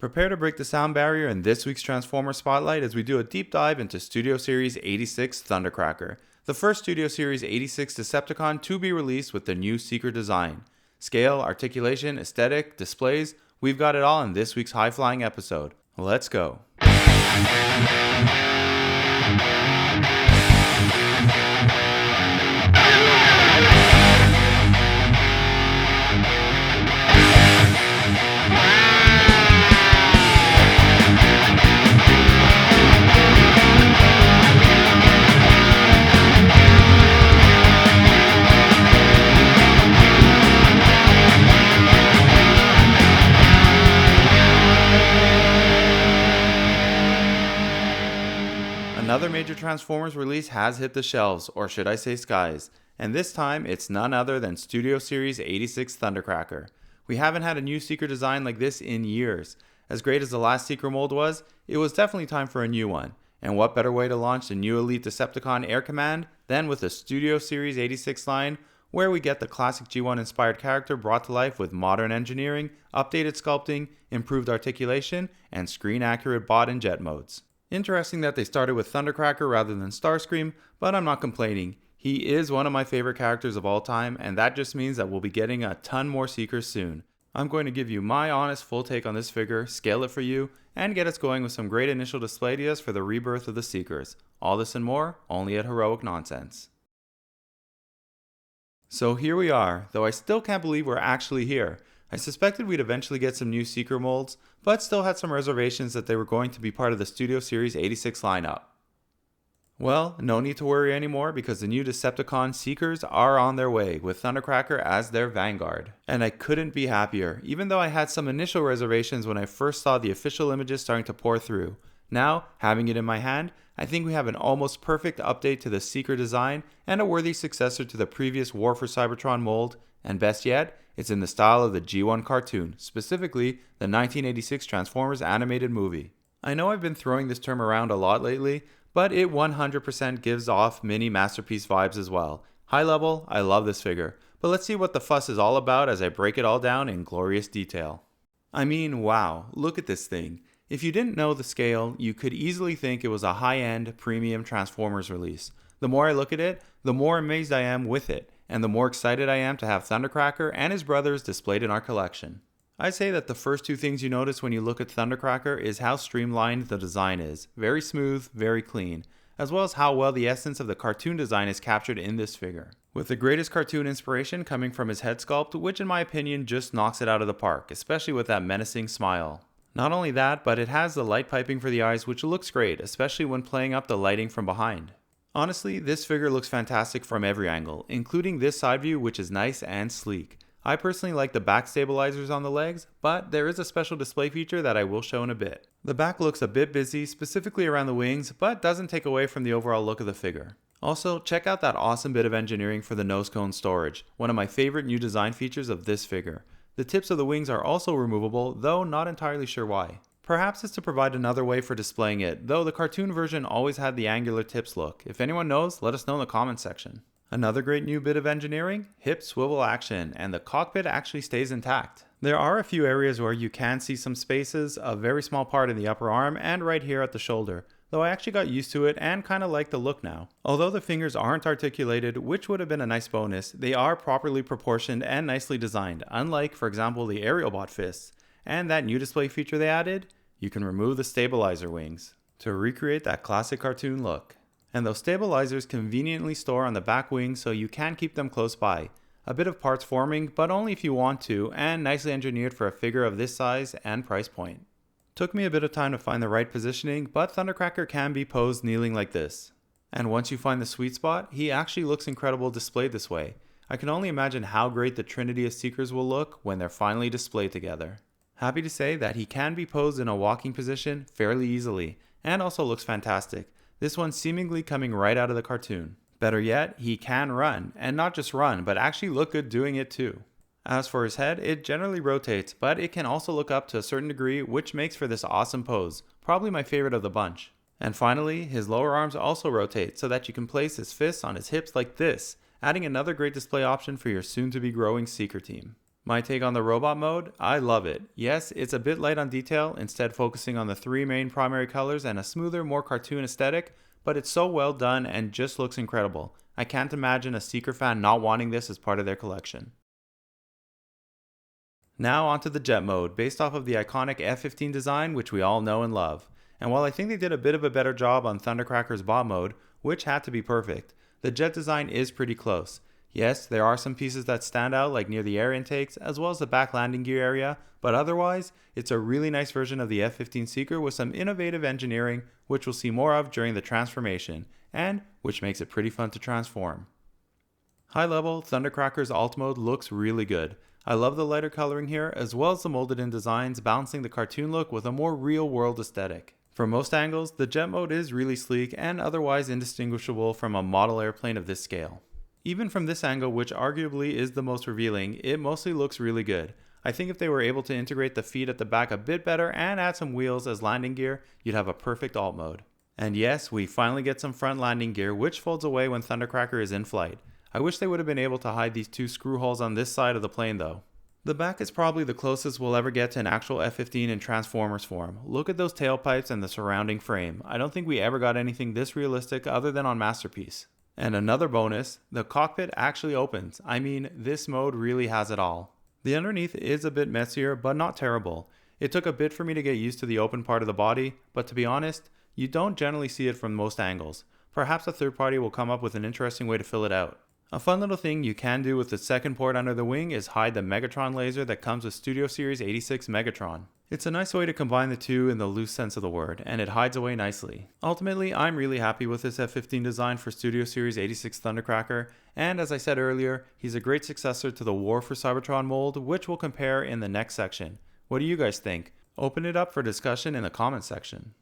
Prepare to break the sound barrier in this week's Transformer Spotlight as we do a deep dive into Studio Series 86 Thundercracker, the first Studio Series 86 Decepticon to be released with the new Seeker design. Scale, articulation, aesthetic, displays, we've got it all in this week's high-flying episode. Let's go. Another major Transformers release has hit the shelves, or should I say skies, and this time it's none other than Studio Series 86 Thundercracker. We haven't had a new Seeker design like this in years. As great as the last Seeker mold was, it was definitely time for a new one. And what better way to launch the new Elite Decepticon Air Command than with the Studio Series 86 line, where we get the classic G1 inspired character brought to life with modern engineering, updated sculpting, improved articulation, and screen accurate bot and jet modes. Interesting that they started with Thundercracker rather than Starscream, but I'm not complaining. He is one of my favorite characters of all time, and that just means that we'll be getting a ton more Seekers soon. I'm going to give you my honest full take on this figure, scale it for you, and get us going with some great initial display ideas for the rebirth of the Seekers. All this and more, only at Heroic Nonsense. So here we are, though I still can't believe we're actually here. I suspected we'd eventually get some new Seeker molds, but still had some reservations that they were going to be part of the Studio Series 86 lineup. Well, no need to worry anymore because the new Decepticon Seekers are on their way, with Thundercracker as their vanguard. And I couldn't be happier, even though I had some initial reservations when I first saw the official images starting to pour through. Now, having it in my hand, I think we have an almost perfect update to the Seeker design and a worthy successor to the previous War for Cybertron mold, and best yet, it's in the style of the G1 cartoon, specifically the 1986 Transformers animated movie. I know I've been throwing this term around a lot lately, but it 100% gives off mini masterpiece vibes as well. High level, I love this figure, but let's see what the fuss is all about as I break it all down in glorious detail. I mean, wow, look at this thing. If you didn't know the scale, you could easily think it was a high-end, premium Transformers release. The more I look at it, the more amazed I am with it, and the more excited I am to have Thundercracker and his brothers displayed in our collection. I'd say that the first two things you notice when you look at Thundercracker is how streamlined the design is. Very smooth, very clean, as well as how well the essence of the cartoon design is captured in this figure. With the greatest cartoon inspiration coming from his head sculpt, which in my opinion just knocks it out of the park, especially with that menacing smile. Not only that, but it has the light piping for the eyes, which looks great, especially when playing up the lighting from behind. Honestly, this figure looks fantastic from every angle, including this side view, which is nice and sleek. I personally like the back stabilizers on the legs, but there is a special display feature that I will show in a bit. The back looks a bit busy, specifically around the wings, but doesn't take away from the overall look of the figure. Also, check out that awesome bit of engineering for the nose cone storage, one of my favorite new design features of this figure. The tips of the wings are also removable, though not entirely sure why. Perhaps it's to provide another way for displaying it, though the cartoon version always had the angular tips look. If anyone knows, let us know in the comments section. Another great new bit of engineering, hip swivel action, and the cockpit actually stays intact. There are a few areas where you can see some spaces, a very small part in the upper arm and right here at the shoulder, though I actually got used to it and kind of like the look now. Although the fingers aren't articulated, which would have been a nice bonus, they are properly proportioned and nicely designed, unlike, for example, the aerial bot fists. And that new display feature they added, you can remove the stabilizer wings to recreate that classic cartoon look. And those stabilizers conveniently store on the back wings so you can keep them close by. A bit of parts forming, but only if you want to, and nicely engineered for a figure of this size and price point. Took me a bit of time to find the right positioning, but Thundercracker can be posed kneeling like this. And once you find the sweet spot, he actually looks incredible displayed this way. I can only imagine how great the trinity of Seekers will look when they're finally displayed together. Happy to say that he can be posed in a walking position fairly easily, and also looks fantastic. This one seemingly coming right out of the cartoon. Better yet, he can run, and not just run, but actually look good doing it too. As for his head, it generally rotates, but it can also look up to a certain degree, which makes for this awesome pose, probably my favorite of the bunch. And finally, his lower arms also rotate so that you can place his fists on his hips like this, adding another great display option for your soon-to-be growing Seeker team. My take on the robot mode? I love it. Yes, it's a bit light on detail, instead focusing on the three main primary colors and a smoother, more cartoon aesthetic, but it's so well done and just looks incredible. I can't imagine a Seeker fan not wanting this as part of their collection. Now onto the jet mode, based off of the iconic F-15 design which we all know and love. And while I think they did a bit of a better job on Thundercracker's bot mode, which had to be perfect, the jet design is pretty close. Yes, there are some pieces that stand out like near the air intakes as well as the back landing gear area, but otherwise, it's a really nice version of the F-15 Seeker with some innovative engineering which we'll see more of during the transformation, and which makes it pretty fun to transform. High level, Thundercracker's alt mode looks really good. I love the lighter coloring here as well as the molded in designs balancing the cartoon look with a more real world aesthetic. From most angles, the jet mode is really sleek and otherwise indistinguishable from a model airplane of this scale. Even from this angle, which arguably is the most revealing, it mostly looks really good. I think if they were able to integrate the feet at the back a bit better and add some wheels as landing gear, you'd have a perfect alt mode. And yes, we finally get some front landing gear which folds away when Thundercracker is in flight. I wish they would have been able to hide these two screw holes on this side of the plane though. The back is probably the closest we'll ever get to an actual F-15 in Transformers form. Look at those tailpipes and the surrounding frame. I don't think we ever got anything this realistic other than on Masterpiece. And another bonus, the cockpit actually opens. I mean, this mode really has it all. The underneath is a bit messier, but not terrible. It took a bit for me to get used to the open part of the body, but to be honest, you don't generally see it from most angles. Perhaps a third party will come up with an interesting way to fill it out. A fun little thing you can do with the second port under the wing is hide the Megatron laser that comes with Studio Series 86 Megatron. It's a nice way to combine the two in the loose sense of the word, and it hides away nicely. Ultimately, I'm really happy with this F-15 design for Studio Series 86 Thundercracker, and as I said earlier, he's a great successor to the War for Cybertron mold, which we'll compare in the next section. What do you guys think? Open it up for discussion in the comment section.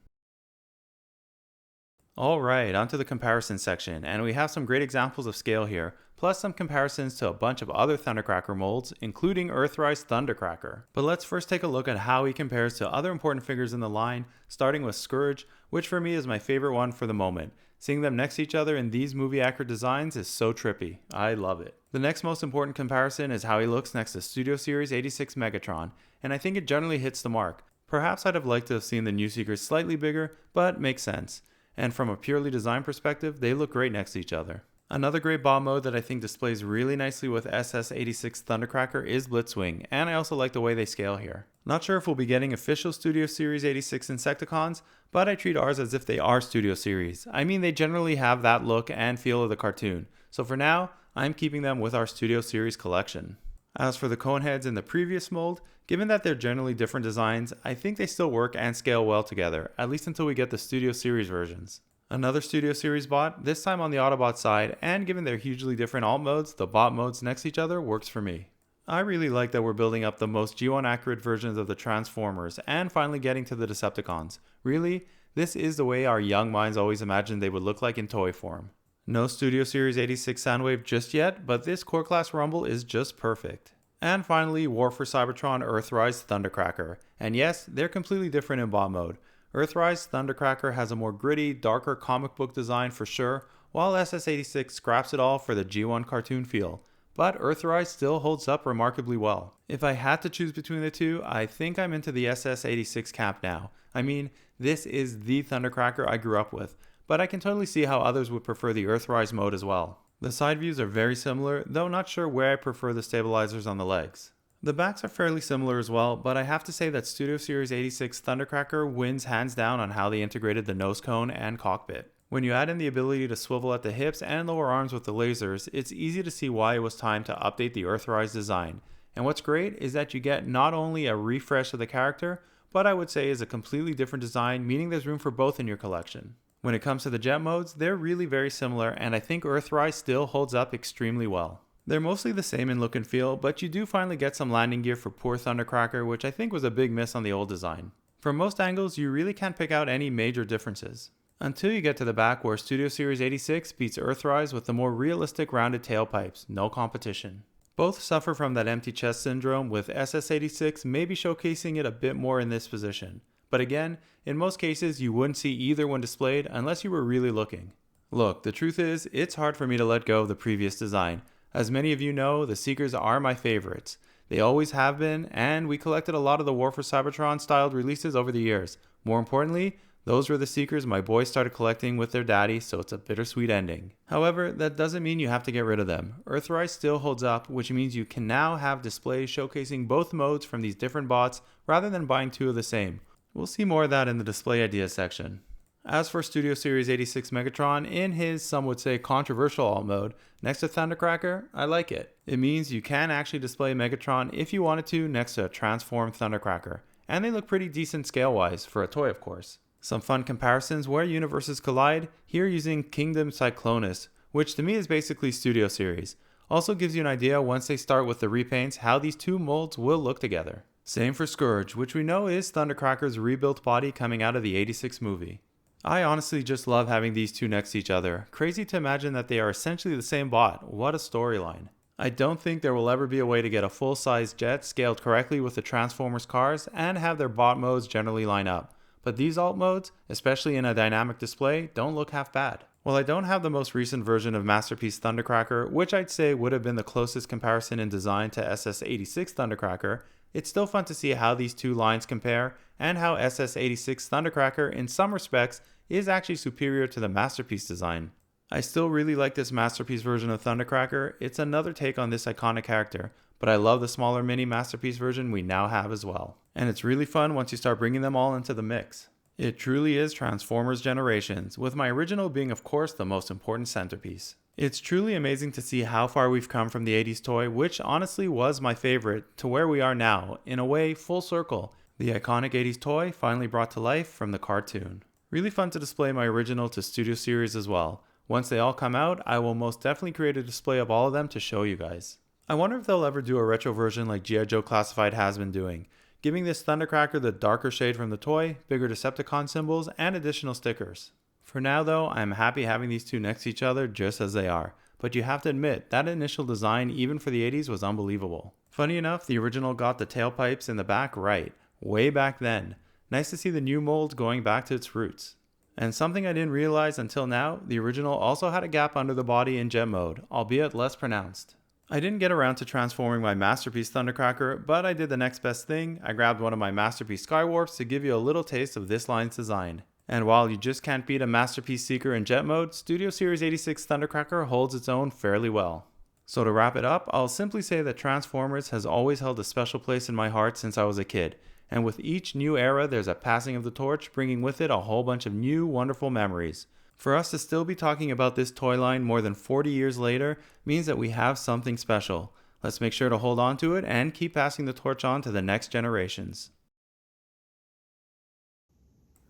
Alright, onto the comparison section, and we have some great examples of scale here, plus some comparisons to a bunch of other Thundercracker molds, including Earthrise Thundercracker. But let's first take a look at how he compares to other important figures in the line, starting with Scourge, which for me is my favorite one for the moment. Seeing them next to each other in these movie-accurate designs is so trippy. I love it. The next most important comparison is how he looks next to Studio Series 86 Megatron, and I think it generally hits the mark. Perhaps I'd have liked to have seen the new Seekers slightly bigger, but makes sense. And from a purely design perspective, they look great next to each other. Another great bot mode that I think displays really nicely with SS86 Thundercracker is Blitzwing, and I also like the way they scale here. Not sure if we'll be getting official Studio Series 86 Insecticons, but I treat ours as if they are Studio Series. I mean, they generally have that look and feel of the cartoon, so for now, I'm keeping them with our Studio Series collection. As for the cone heads in the previous mold, given that they're generally different designs, I think they still work and scale well together, at least until we get the Studio Series versions. Another Studio Series bot, this time on the Autobot side, and given their hugely different alt modes, the bot modes next to each other works for me. I really like that we're building up the most G1 accurate versions of the Transformers, and finally getting to the Decepticons. Really, this is the way our young minds always imagined they would look like in toy form. No Studio Series 86 Soundwave just yet, but this Core Class Rumble is just perfect. And finally, War for Cybertron Earthrise Thundercracker. And yes, they're completely different in bot mode. Earthrise Thundercracker has a more gritty, darker comic book design for sure, while SS86 scraps it all for the G1 cartoon feel. But Earthrise still holds up remarkably well. If I had to choose between the two, I think I'm into the SS86 camp now. I mean, this is the Thundercracker I grew up with, but I can totally see how others would prefer the Earthrise mode as well. The side views are very similar, though not sure where I prefer the stabilizers on the legs. The backs are fairly similar as well, but I have to say that Studio Series 86 Thundercracker wins hands down on how they integrated the nose cone and cockpit. When you add in the ability to swivel at the hips and lower arms with the lasers, it's easy to see why it was time to update the Earthrise design. And what's great is that you get not only a refresh of the character, but I would say is a completely different design, meaning there's room for both in your collection. When it comes to the jet modes, they're really very similar, and I think Earthrise still holds up extremely well. They're mostly the same in look and feel, but you do finally get some landing gear for poor Thundercracker, which I think was a big miss on the old design. From most angles, you really can't pick out any major differences. Until you get to the back where Studio Series 86 beats Earthrise with the more realistic rounded tailpipes, no competition. Both suffer from that empty chest syndrome, with SS86 maybe showcasing it a bit more in this position. But again, in most cases you wouldn't see either one displayed unless you were really looking. Look, the truth is, it's hard for me to let go of the previous design. As many of you know, the Seekers are my favorites. They always have been, and we collected a lot of the War for Cybertron styled releases over the years. More importantly, those were the Seekers my boys started collecting with their daddy, so it's a bittersweet ending. However, that doesn't mean you have to get rid of them. Earthrise still holds up, which means you can now have displays showcasing both modes from these different bots rather than buying two of the same. We'll see more of that in the display ideas section. As for Studio Series 86 Megatron, in his, some would say, controversial alt mode, next to Thundercracker, I like it. It means you can actually display Megatron if you wanted to next to a transformed Thundercracker, and they look pretty decent scale-wise, for a toy of course. Some fun comparisons where universes collide, here using Kingdom Cyclonus, which to me is basically Studio Series. Also gives you an idea once they start with the repaints how these two molds will look together. Same for Scourge, which we know is Thundercracker's rebuilt body coming out of the 86 movie. I honestly just love having these two next to each other. Crazy to imagine that they are essentially the same bot. What a storyline. I don't think there will ever be a way to get a full-size jet scaled correctly with the Transformers cars and have their bot modes generally line up. But these alt modes, especially in a dynamic display, don't look half bad. While I don't have the most recent version of Masterpiece Thundercracker, which I'd say would have been the closest comparison in design to SS86 Thundercracker, it's still fun to see how these two lines compare and how SS86 Thundercracker in some respects is actually superior to the Masterpiece design. I still really like this Masterpiece version of Thundercracker. It's another take on this iconic character, but I love the smaller mini Masterpiece version we now have as well. And it's really fun once you start bringing them all into the mix. It truly is Transformers Generations, with my original being of course the most important centerpiece. It's truly amazing to see how far we've come from the 80s toy, which honestly was my favorite, to where we are now, in a way full circle. The iconic 80s toy finally brought to life from the cartoon. Really fun to display my original to Studio Series as well. Once they all come out, I will most definitely create a display of all of them to show you guys. I wonder if they'll ever do a retro version like G.I. Joe Classified has been doing, giving this Thundercracker the darker shade from the toy, bigger Decepticon symbols, and additional stickers. For now though, I'm happy having these two next to each other just as they are, but you have to admit, that initial design even for the 80s was unbelievable. Funny enough, the original got the tailpipes in the back right, way back then. Nice to see the new mold going back to its roots. And something I didn't realize until now, the original also had a gap under the body in jet mode, albeit less pronounced. I didn't get around to transforming my Masterpiece Thundercracker, but I did the next best thing. I grabbed one of my Masterpiece Skywarps to give you a little taste of this line's design. And while you just can't beat a Masterpiece Seeker in jet mode, Studio Series 86 Thundercracker holds its own fairly well. So to wrap it up, I'll simply say that Transformers has always held a special place in my heart since I was a kid. And with each new era, there's a passing of the torch, bringing with it a whole bunch of new, wonderful memories. For us to still be talking about this toy line more than 40 years later means that we have something special. Let's make sure to hold on to it and keep passing the torch on to the next generations.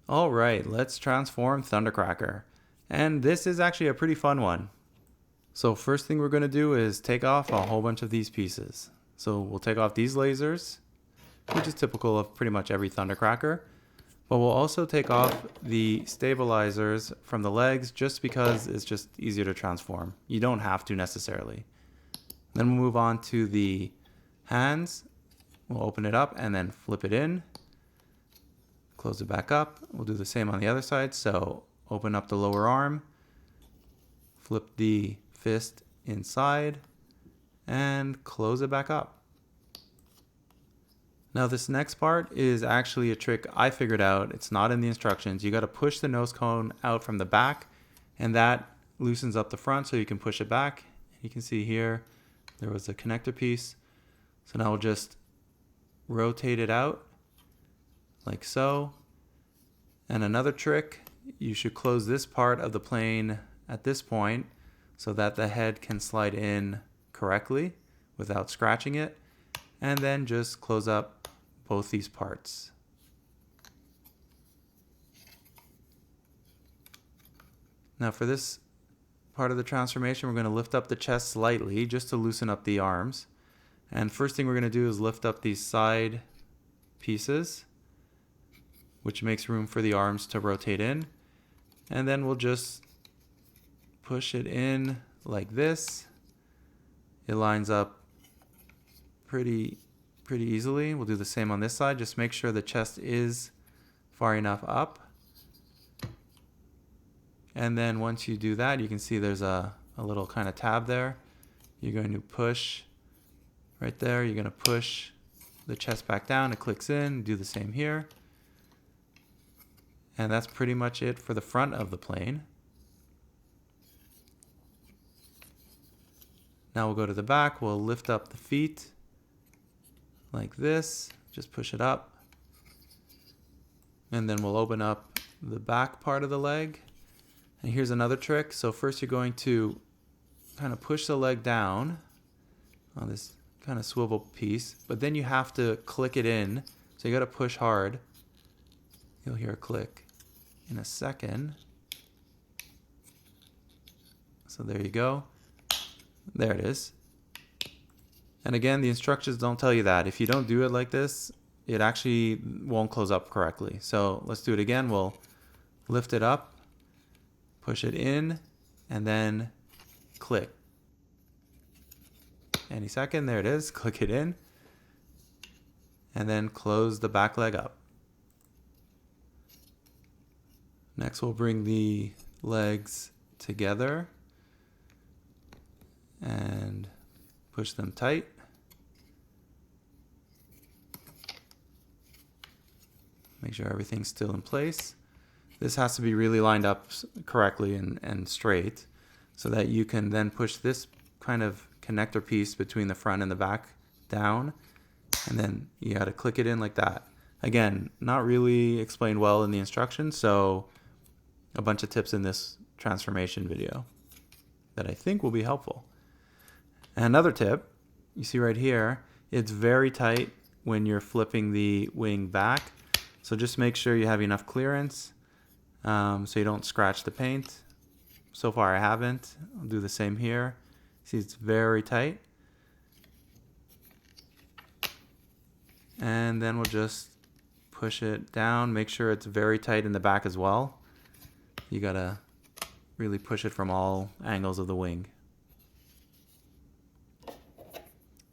Alright, let's transform Thundercracker. And this is actually a pretty fun one. So first thing we're going to do is take off a whole bunch of these pieces. So we'll take off these lasers, which is typical of pretty much every Thundercracker. But we'll also take off the stabilizers from the legs just because it's just easier to transform. You don't have to necessarily. Then we'll move on to the hands. We'll open it up and then flip it in. Close it back up. We'll do the same on the other side. So open up the lower arm, flip the fist inside, and close it back up. Now this next part is actually a trick I figured out. It's not in the instructions. You got to push the nose cone out from the back, and that loosens up the front so you can push it back. You can see here there was a connector piece. So now we'll just rotate it out like so. And another trick, you should close this part of the plane at this point so that the head can slide in correctly without scratching it. And then just close up both these parts. Now for this part of the transformation, we're going to lift up the chest slightly just to loosen up the arms. And first thing we're going to do is lift up these side pieces, which makes room for the arms to rotate in. And then we'll just push it in like this. It lines up pretty easily. We'll do the same on this side. Just make sure the chest is far enough up. And then once you do that, you can see there's a little kind of tab there. You're going to push Right there, you're going to push the chest back down, it clicks in, do the same here. And that's pretty much it for the front of the plane. Now we'll go to the back, we'll lift up the feet like this, just push it up. And then we'll open up the back part of the leg. And here's another trick. So first you're going to kind of push the leg down on this kind of swivel piece, but then you have to click it in. So you got to push hard. You'll hear a click in a second. So there you go. There it is. And again, the instructions don't tell you that. If you don't do it like this, it actually won't close up correctly. So let's do it again. We'll lift it up, push it in, and then click. Any second, there it is. Click it in, and then close the back leg up. Next, we'll bring the legs together and push them tight. Make sure everything's still in place. This has to be really lined up correctly and straight so that you can then push this kind of connector piece between the front and the back down, and then you got to click it in like that. Again, not really explained well in the instructions, so a bunch of tips in this transformation video that I think will be helpful. And another tip, you see right here, it's very tight when you're flipping the wing back. So just make sure you have enough clearance so you don't scratch the paint. So far I haven't. I'll do the same here. See, it's very tight. And then we'll just push it down. Make sure it's very tight in the back as well. You gotta really push it from all angles of the wing.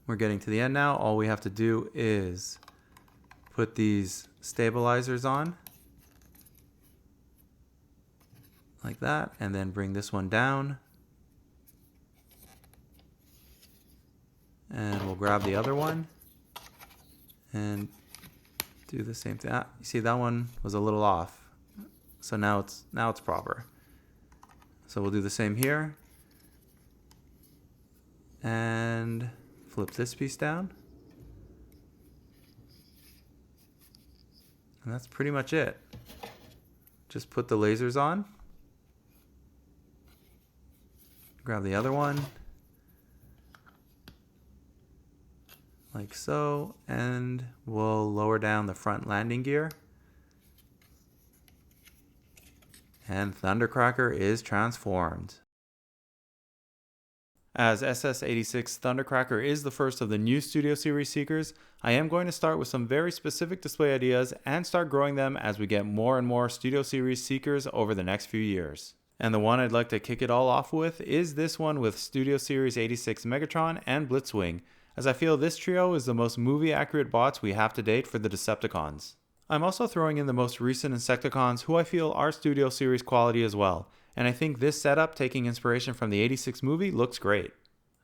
We're getting to the end now. All we have to do is put these stabilizers on like that, and then bring this one down, and we'll grab the other one and do the same thing. You see, that one was a little off, so now it's proper. So we'll do the same here and flip this piece down. And that's pretty much it. Just put the lasers on. Grab the other one. Like so. And we'll lower down the front landing gear. And Thundercracker is transformed. As SS86 Thundercracker is the first of the new Studio Series Seekers, I am going to start with some very specific display ideas and start growing them as we get more and more Studio Series Seekers over the next few years. And the one I'd like to kick it all off with is this one with Studio Series 86 Megatron and Blitzwing, as I feel this trio is the most movie-accurate bots we have to date for the Decepticons. I'm also throwing in the most recent Insecticons who I feel are Studio Series quality as well, and I think this setup, taking inspiration from the 86 movie, looks great.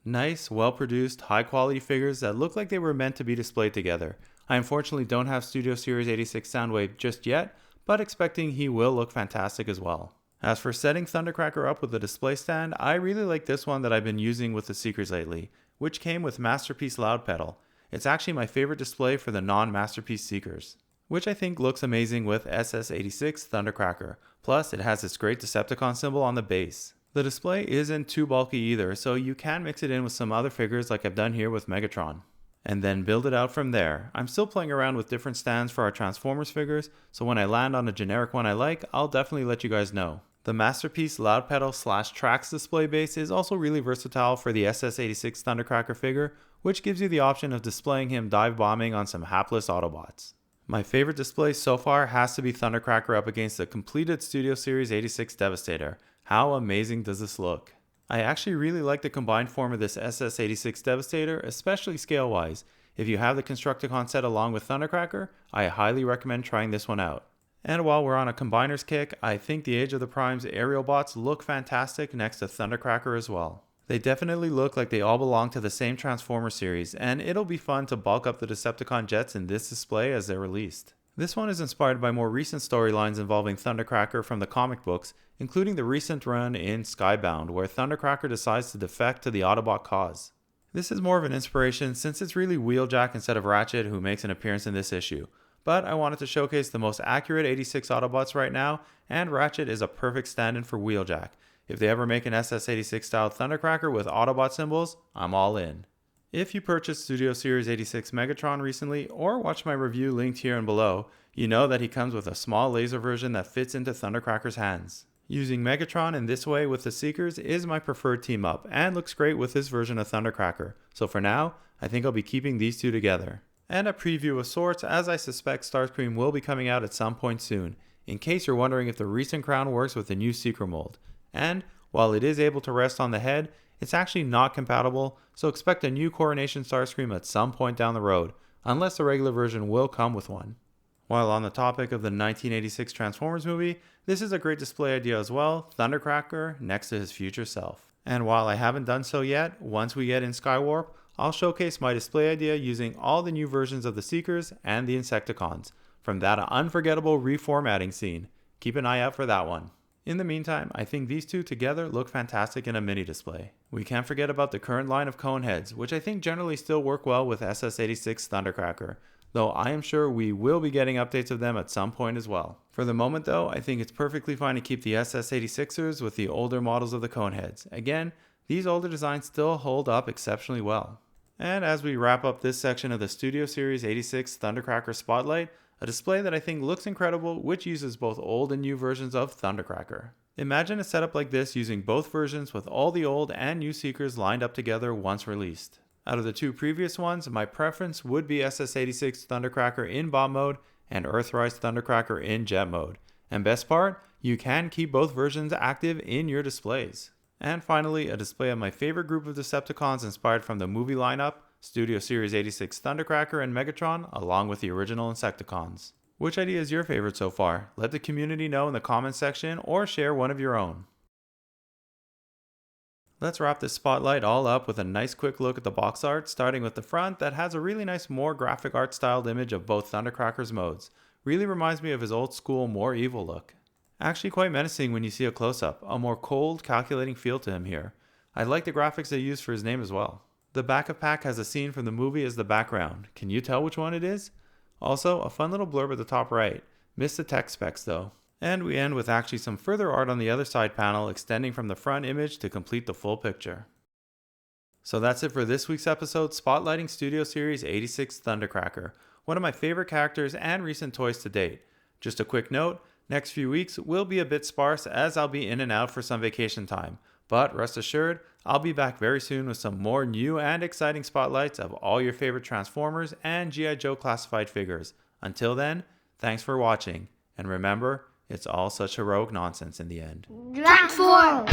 Nice, well-produced, high-quality figures that look like they were meant to be displayed together. I unfortunately don't have Studio Series 86 Soundwave just yet, but expecting he will look fantastic as well. As for setting Thundercracker up with a display stand, I really like this one that I've been using with the Seekers lately, which came with Masterpiece Loud Pedal. It's actually my favorite display for the non-Masterpiece Seekers, which I think looks amazing with SS86 Thundercracker. Plus, it has this great Decepticon symbol on the base. The display isn't too bulky either, so you can mix it in with some other figures like I've done here with Megatron, and then build it out from there. I'm still playing around with different stands for our Transformers figures, so when I land on a generic one I like, I'll definitely let you guys know. The Masterpiece Loud Pedal / Tracks display base is also really versatile for the SS86 Thundercracker figure, which gives you the option of displaying him dive bombing on some hapless Autobots. My favorite display so far has to be Thundercracker up against the completed Studio Series 86 Devastator. How amazing does this look? I actually really like the combined form of this SS86 Devastator, especially scale-wise. If you have the Constructicon set along with Thundercracker, I highly recommend trying this one out. And while we're on a combiners kick, I think the Age of the Prime's aerial bots look fantastic next to Thundercracker as well. They definitely look like they all belong to the same Transformer series, and it'll be fun to bulk up the Decepticon jets in this display as they're released. This one is inspired by more recent storylines involving Thundercracker from the comic books, including the recent run in Skybound, where Thundercracker decides to defect to the Autobot cause. This is more of an inspiration since it's really Wheeljack instead of Ratchet who makes an appearance in this issue, but I wanted to showcase the most accurate 86 Autobots right now, and Ratchet is a perfect stand-in for Wheeljack. If they ever make an SS86 style Thundercracker with Autobot symbols, I'm all in. If you purchased Studio Series 86 Megatron recently, or watched my review linked here and below, you know that he comes with a small laser version that fits into Thundercracker's hands. Using Megatron in this way with the Seekers is my preferred team up, and looks great with this version of Thundercracker, so for now, I think I'll be keeping these two together. And a preview of sorts, as I suspect Starscream will be coming out at some point soon, in case you're wondering if the recent crown works with the new Seeker mold. And while it is able to rest on the head, it's actually not compatible, so expect a new Coronation Starscream at some point down the road, unless the regular version will come with one. While on the topic of the 1986 Transformers movie, this is a great display idea as well, Thundercracker next to his future self. And while I haven't done so yet, once we get in Skywarp, I'll showcase my display idea using all the new versions of the Seekers and the Insecticons, from that unforgettable reformatting scene. Keep an eye out for that one. In the meantime, I think these two together look fantastic in a mini display. We can't forget about the current line of cone heads, which I think generally still work well with SS86 Thundercracker, though I am sure we will be getting updates of them at some point as well. For the moment though, I think it's perfectly fine to keep the SS86ers with the older models of the cone heads. Again, these older designs still hold up exceptionally well. And as we wrap up this section of the Studio Series 86 Thundercracker Spotlight, a display that I think looks incredible, which uses both old and new versions of Thundercracker. Imagine a setup like this using both versions with all the old and new Seekers lined up together once released. Out of the two previous ones, my preference would be SS86 Thundercracker in bomb mode and Earthrise Thundercracker in jet mode. And best part, you can keep both versions active in your displays. And finally, a display of my favorite group of Decepticons inspired from the movie lineup, Studio Series 86 Thundercracker and Megatron, along with the original Insecticons. Which idea is your favorite so far? Let the community know in the comments section or share one of your own. Let's wrap this spotlight all up with a nice quick look at the box art, starting with the front that has a really nice more graphic art styled image of both Thundercracker's modes. Really reminds me of his old school more evil look. Actually quite menacing when you see a close-up, a more cold, calculating feel to him here. I like the graphics they used for his name as well. The back of pack has a scene from the movie as the background. Can you tell which one it is? Also, a fun little blurb at the top right. Missed the text specs though. And we end with actually some further art on the other side panel extending from the front image to complete the full picture. So that's it for this week's episode, spotlighting Studio Series 86 Thundercracker, one of my favorite characters and recent toys to date. Just a quick note, next few weeks will be a bit sparse as I'll be in and out for some vacation time. But rest assured, I'll be back very soon with some more new and exciting spotlights of all your favorite Transformers and G.I. Joe classified figures. Until then, thanks for watching, and remember, it's all such heroic nonsense in the end. Transform!